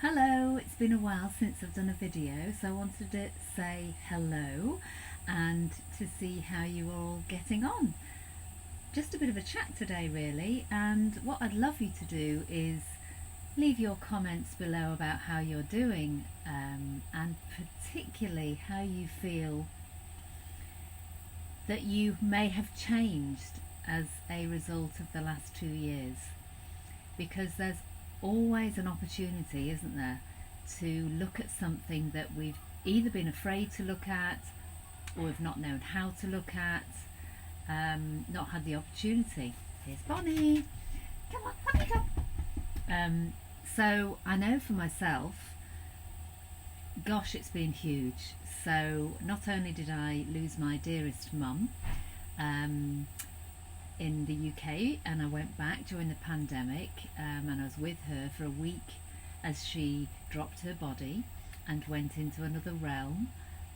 Hello, it's been a while since I've done a video, so I wanted to say hello and to see how you're all getting on. Just a bit of a chat today, really, and what I'd love you to do is leave your comments below about how you're doing, and particularly how you feel that you may have changed as a result of the last 2 years, because there's always an opportunity, isn't there, to look at something that we've either been afraid to look at or have not known how to look at, not had the opportunity. Here's Bonnie. Come on, Bonnie, come. So I know for myself, gosh, it's been huge. So not only did I lose my dearest mum, in the UK, and I went back during the pandemic, and I was with her for a week as she dropped her body and went into another realm,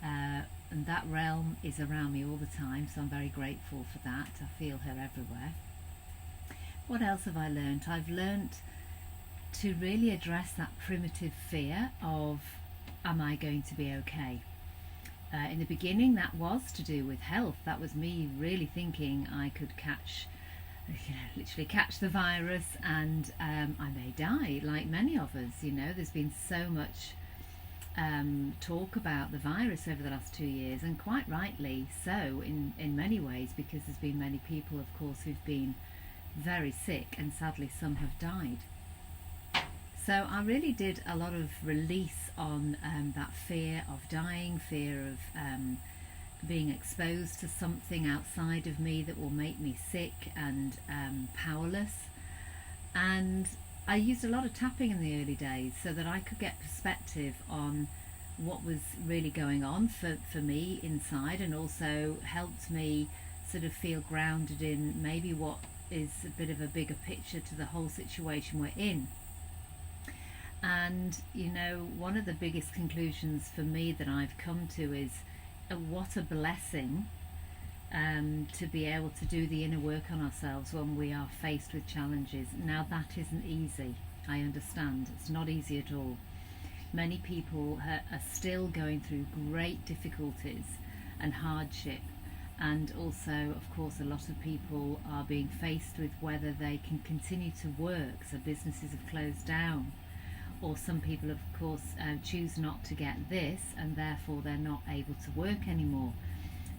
and that realm is around me all the time, so I'm very grateful for that. I feel her everywhere. What else have I learnt? I've learnt to really address that primitive fear of, am I going to be okay? In the beginning, that was to do with health. That was me really thinking I could literally catch the virus, and I may die, like many of us. There's been so much talk about the virus over the last 2 years, and quite rightly so in many ways, because there's been many people, of course, who've been very sick, and sadly some have died. So I really did a lot of release on that fear of dying, fear of being exposed to something outside of me that will make me sick and powerless. And I used a lot of tapping in the early days so that I could get perspective on what was really going on for me inside, and also helped me sort of feel grounded in maybe what is a bit of a bigger picture to the whole situation we're in. And one of the biggest conclusions for me that I've come to is what a blessing to be able to do the inner work on ourselves when we are faced with challenges. Now, that isn't easy. I understand it's not easy at all. Many people are still going through great difficulties and hardship, and also, of course, a lot of people are being faced with whether they can continue to work, so businesses have closed down, or some people, of course, choose not to get this, and therefore they're not able to work anymore.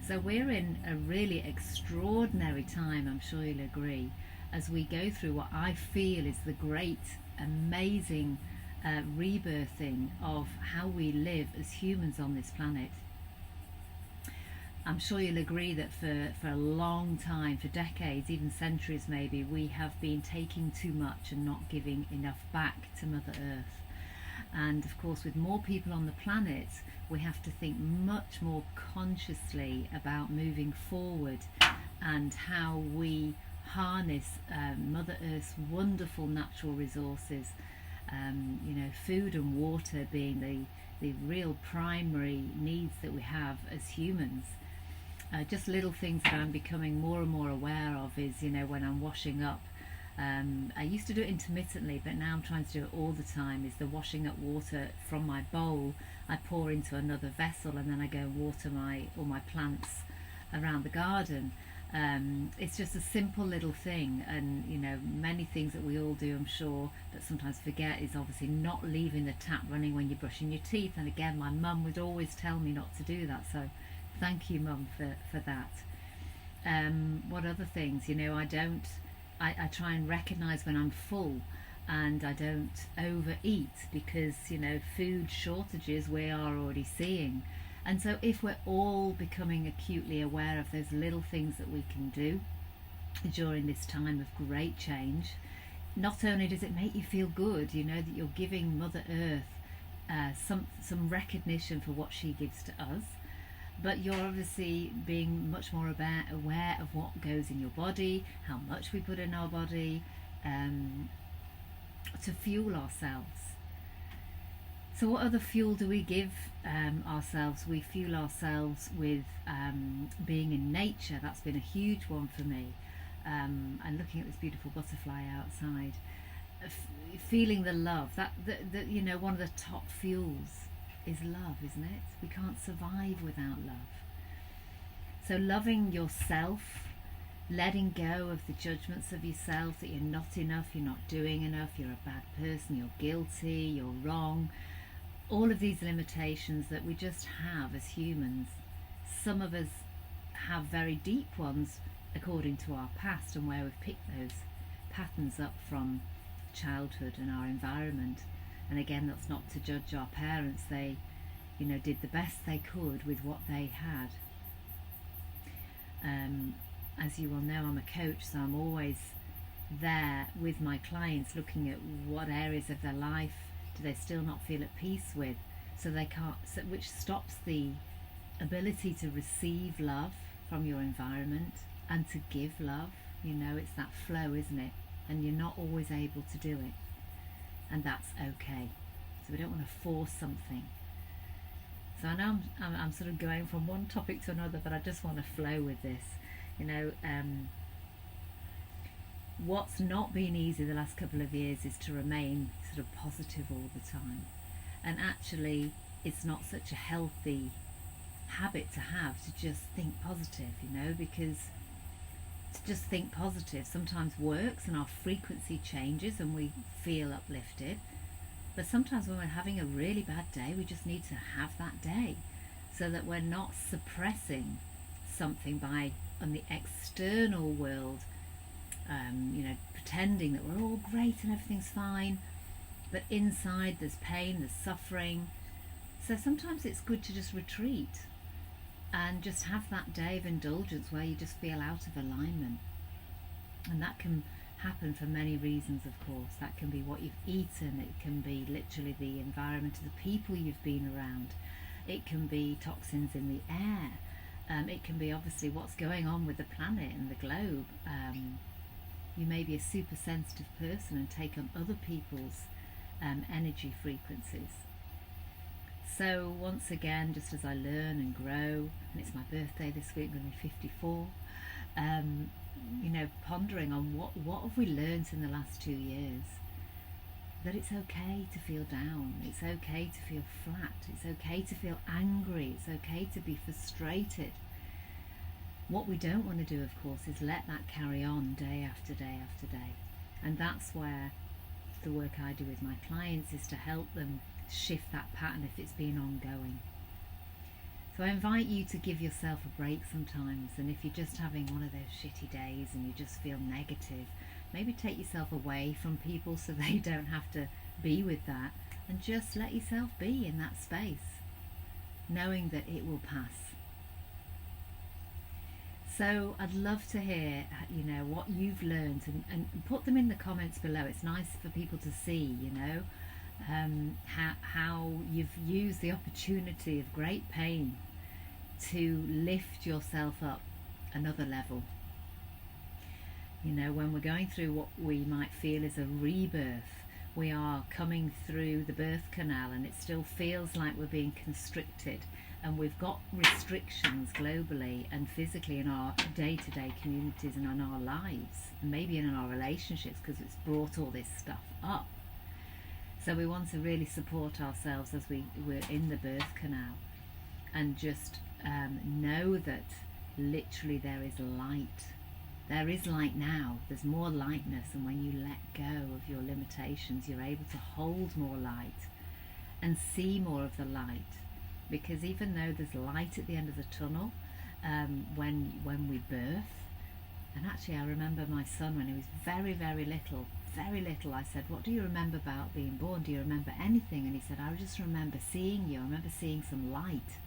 So we're in a really extraordinary time, I'm sure you'll agree, as we go through what I feel is the great, amazing rebirthing of how we live as humans on this planet. I'm sure you'll agree that for a long time, for decades, even centuries maybe, we have been taking too much and not giving enough back to Mother Earth. And of course, with more people on the planet, we have to think much more consciously about moving forward and how we harness Mother Earth's wonderful natural resources, food and water being the real primary needs that we have as humans. Just little things that I'm becoming more and more aware of is, when I'm washing up, I used to do it intermittently, but now I'm trying to do it all the time, is the washing up water from my bowl. I pour into another vessel, and then I go and water all my plants around the garden. It's just a simple little thing, and many things that we all do, I'm sure, but sometimes forget, is obviously not leaving the tap running when you're brushing your teeth. And again, my mum would always tell me not to do that, so thank you, Mum, for that. What other things? I try and recognise when I'm full, and I don't overeat, because food shortages we are already seeing. And so if we're all becoming acutely aware of those little things that we can do during this time of great change, not only does it make you feel good, that you're giving Mother Earth some recognition for what she gives to us, but you're obviously being much more aware of what goes in your body, how much we put in our body, to fuel ourselves. So what other fuel do we give ourselves? We fuel ourselves with being in nature. That's been a huge one for me. And looking at this beautiful butterfly outside. feeling the love, that you know, one of the top fuels is love, isn't it? We can't survive without love. So loving yourself, letting go of the judgments of yourself, that you're not enough, you're not doing enough, you're a bad person, you're guilty, you're wrong, all of these limitations that we just have as humans. Some of us have very deep ones according to our past and where we've picked those patterns up from childhood and our environment. And again, that's not to judge our parents. They, you know, did the best they could with what they had. As you will know, I'm a coach, so I'm always there with my clients looking at what areas of their life do they still not feel at peace with, so they can't, which stops the ability to receive love from your environment and to give love. You know, it's that flow, isn't it? And you're not always able to do it, and that's okay. So we don't want to force something. So I know I'm sort of going from one topic to another, but I just want to flow with this. You know, what's not been easy the last couple of years is to remain sort of positive all the time. And actually, it's not such a healthy habit to have, to just think positive, you know, because to just think positive sometimes works and our frequency changes and we feel uplifted. But sometimes when we're having a really bad day, we just need to have that day, so that we're not suppressing something by, on the external world, you know, pretending that we're all great and everything's fine, but inside there's pain, there's suffering. So sometimes it's good to just retreat and just have that day of indulgence where you just feel out of alignment. And that can happen for many reasons, of course. That can be what you've eaten, it can be literally the environment of the people you've been around, it can be toxins in the air, it can be obviously what's going on with the planet and the globe. You may be a super sensitive person and take on other people's energy frequencies. So once again, just as I learn and grow, and it's my birthday this week, I'm going to be 54, you know, pondering on what have we learned in the last 2 years. That it's okay to feel down, it's okay to feel flat, it's okay to feel angry, it's okay to be frustrated. What we don't want to do, of course, is let that carry on day after day after day. And that's where the work I do with my clients is to help them shift that pattern if it's been ongoing. So I invite you to give yourself a break sometimes, and if you're just having one of those shitty days and you just feel negative, maybe take yourself away from people so they don't have to be with that, and just let yourself be in that space, knowing that it will pass. So I'd love to hear, you know, what you've learned, and put them in the comments below. It's nice for people to see, you know, how you've used the opportunity of great pain to lift yourself up another level. You know, when we're going through what we might feel is a rebirth, we are coming through the birth canal and it still feels like we're being constricted, and we've got restrictions globally and physically in our day-to-day communities and in our lives, and maybe in our relationships, because it's brought all this stuff up. So we want to really support ourselves as we're in the birth canal, and just know that literally there is light. There is light now. There's more lightness, and when you let go of your limitations, you're able to hold more light and see more of the light. Because even though there's light at the end of the tunnel, when we birth, and actually I remember my son when he was very, very little, I said, what do you remember about being born? Do you remember anything? And he said, I just remember seeing you. I remember seeing some light.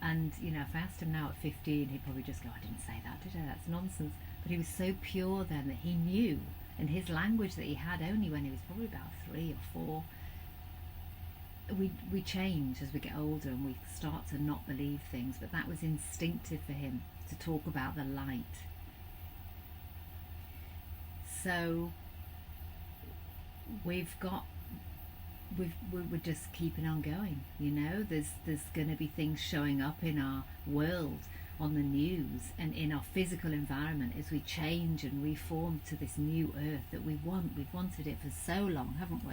And, you know, if I asked him now at 15, he'd probably just go, I didn't say that, did I? That's nonsense. But he was so pure then that he knew, and his language that he had only when he was probably about 3 or 4, we change as we get older and we start to not believe things, but that was instinctive for him to talk about the light. So we're just keeping on going, you know. There's going to be things showing up in our world on the news and in our physical environment as we change and reform to this new earth that we want. We've wanted it for so long, haven't we?